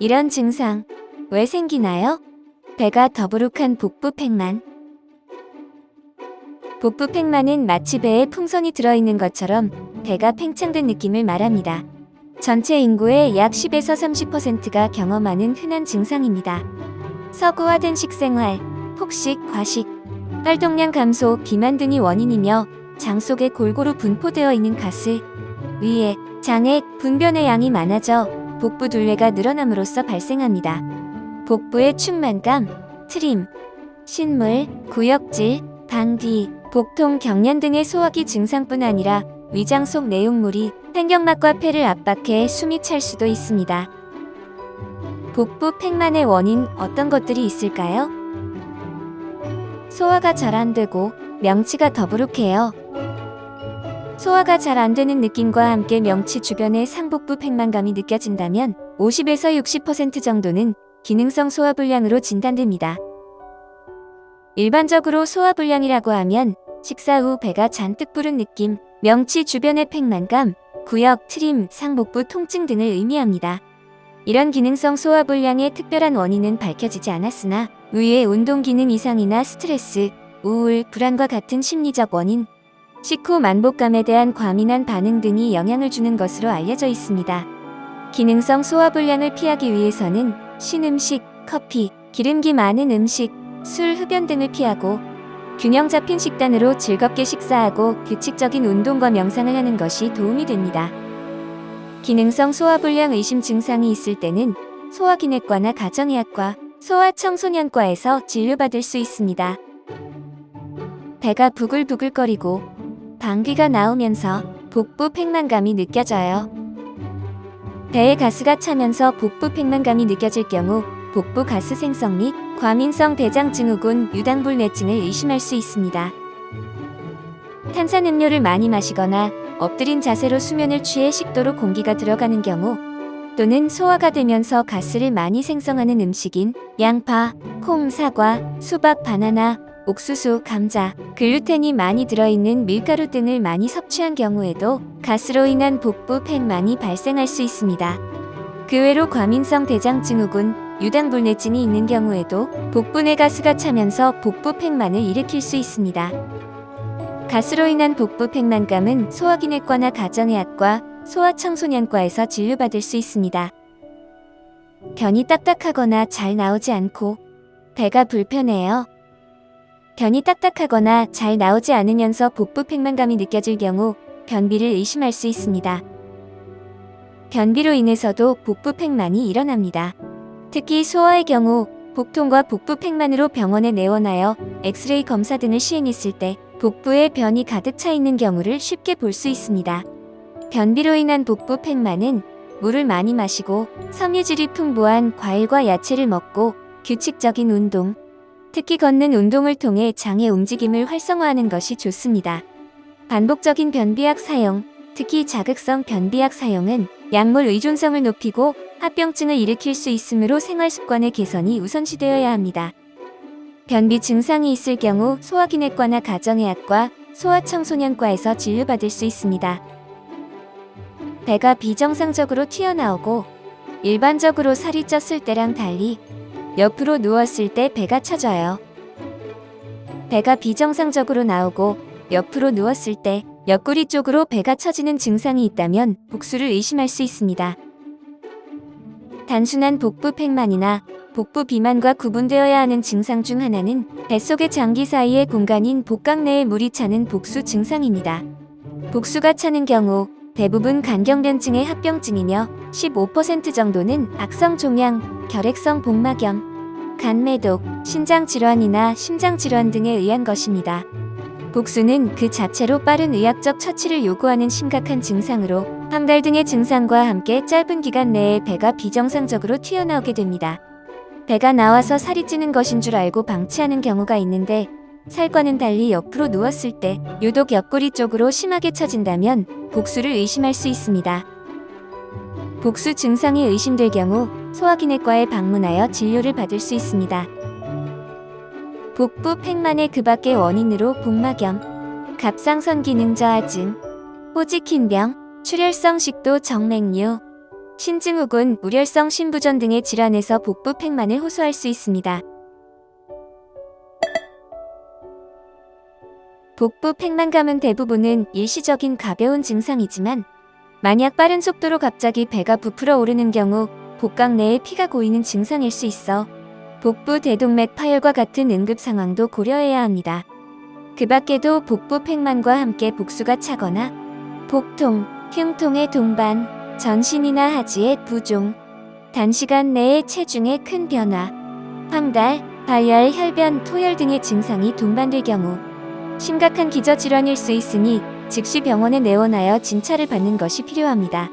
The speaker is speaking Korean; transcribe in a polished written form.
이런 증상 왜 생기나요? 배가 더부룩한 복부 팽만. 복부 팽만은 마치 배에 풍선이 들어있는 것처럼 배가 팽창된 느낌을 말합니다. 전체 인구의 약 10에서 30%가 경험하는 흔한 증상입니다. 서구화된 식생활, 폭식, 과식, 활동량 감소, 비만 등이 원인이며 장 속에 골고루 분포되어 있는 가스, 위에, 장에 분변의 양이 많아져 복부 둘레가 늘어남으로써 발생합니다. 복부의 충만감, 트림, 신물, 구역질, 방귀, 복통, 경련 등의 소화기 증상뿐 아니라 위장 속 내용물이 횡격막과 폐를 압박해 숨이 찰 수도 있습니다. 복부 팽만의 원인 어떤 것들이 있을까요? 소화가 잘 안 되고 명치가 더부룩해요. 소화가 잘 안 되는 느낌과 함께 명치 주변에 상복부 팽만감이 느껴진다면 50에서 60% 정도는 기능성 소화불량으로 진단됩니다. 일반적으로 소화불량이라고 하면 식사 후 배가 잔뜩 부른 느낌, 명치 주변의 팽만감, 구역, 트림, 상복부 통증 등을 의미합니다. 이런 기능성 소화불량의 특별한 원인은 밝혀지지 않았으나 위의 운동 기능 이상이나 스트레스, 우울, 불안과 같은 심리적 원인, 식후 만복감에 대한 과민한 반응 등이 영향을 주는 것으로 알려져 있습니다. 기능성 소화불량을 피하기 위해서는 신음식, 커피, 기름기 많은 음식, 술, 흡연 등을 피하고 균형 잡힌 식단으로 즐겁게 식사하고 규칙적인 운동과 명상을 하는 것이 도움이 됩니다. 기능성 소화불량 의심 증상이 있을 때는 소화기내과나 가정의학과, 소아청소년과에서 진료받을 수 있습니다. 배가 부글부글거리고 방귀가 나오면서 복부 팽만감이 느껴져요. 배에 가스가 차면서 복부 팽만감이 느껴질 경우 복부 가스 생성 및 과민성 대장증후군, 유당불내증을 의심할 수 있습니다. 탄산음료를 많이 마시거나 엎드린 자세로 수면을 취해 식도로 공기가 들어가는 경우 또는 소화가 되면서 가스를 많이 생성하는 음식인 양파, 콩, 사과, 수박, 바나나, 옥수수, 감자, 글루텐이 많이 들어있는 밀가루 등을 많이 섭취한 경우에도 가스로 인한 복부 팽만이 발생할 수 있습니다. 그 외로 과민성 대장증후군, 유당불내증이 있는 경우에도 복부 내 가스가 차면서 복부 팽만을 일으킬 수 있습니다. 가스로 인한 복부 팽만감은 소화기내과나 가정의학과, 소아청소년과에서 진료받을 수 있습니다. 변이 딱딱하거나 잘 나오지 않고 배가 불편해요. 변이 딱딱하거나 잘 나오지 않으면서 복부 팽만감이 느껴질 경우 변비를 의심할 수 있습니다. 변비로 인해서도 복부 팽만이 일어납니다. 특히 소아의 경우 복통과 복부 팽만으로 병원에 내원하여 엑스레이 검사 등을 시행했을 때 복부에 변이 가득 차 있는 경우를 쉽게 볼 수 있습니다. 변비로 인한 복부 팽만은 물을 많이 마시고 섬유질이 풍부한 과일과 야채를 먹고 규칙적인 운동, 특히 걷는 운동을 통해 장의 움직임을 활성화하는 것이 좋습니다. 반복적인 변비약 사용, 특히 자극성 변비약 사용은 약물 의존성을 높이고 합병증을 일으킬 수 있으므로 생활습관의 개선이 우선시되어야 합니다. 변비 증상이 있을 경우 소화기내과나 가정의학과, 소아청소년과에서 진료받을 수 있습니다. 배가 비정상적으로 튀어나오고 일반적으로 살이 쪘을 때랑 달리 옆으로 누웠을 때 배가 처져요. 배가 비정상적으로 나오고 옆으로 누웠을 때 옆구리 쪽으로 배가 처지는 증상이 있다면 복수를 의심할 수 있습니다. 단순한 복부 팽만이나 복부 비만과 구분되어야 하는 증상 중 하나는 뱃속의 장기 사이의 공간인 복강 내에 물이 차는 복수 증상입니다. 복수가 차는 경우 대부분 간경변증의 합병증이며 15% 정도는 악성 종양, 결핵성 복막염, 간매독, 신장질환이나 심장질환 등에 의한 것입니다. 복수는 그 자체로 빠른 의학적 처치를 요구하는 심각한 증상으로 한 달 등의 증상과 함께 짧은 기간 내에 배가 비정상적으로 튀어나오게 됩니다. 배가 나와서 살이 찌는 것인 줄 알고 방치하는 경우가 있는데 살과는 달리 옆으로 누웠을 때 유독 옆구리 쪽으로 심하게 처진다면 복수를 의심할 수 있습니다. 복수 증상이 의심될 경우 소화기내과에 방문하여 진료를 받을 수 있습니다. 복부 팽만의 그 밖의 원인으로 복막염, 갑상선 기능 저하증, 호지킨병, 출혈성 식도 정맥류, 신증후군, 우렬성 신부전 등의 질환에서 복부 팽만을 호소할 수 있습니다. 복부 팽만감은 대부분은 일시적인 가벼운 증상이지만 만약 빠른 속도로 갑자기 배가 부풀어 오르는 경우 복강 내에 피가 고이는 증상일 수 있어 복부 대동맥 파열과 같은 응급 상황도 고려해야 합니다. 그 밖에도 복부 팽만과 함께 복수가 차거나 복통, 흉통의 동반, 전신이나 하지의 부종, 단시간 내에 체중의 큰 변화, 황달, 발열, 혈변, 토열 등의 증상이 동반될 경우 심각한 기저질환일 수 있으니 즉시 병원에 내원하여 진찰을 받는 것이 필요합니다.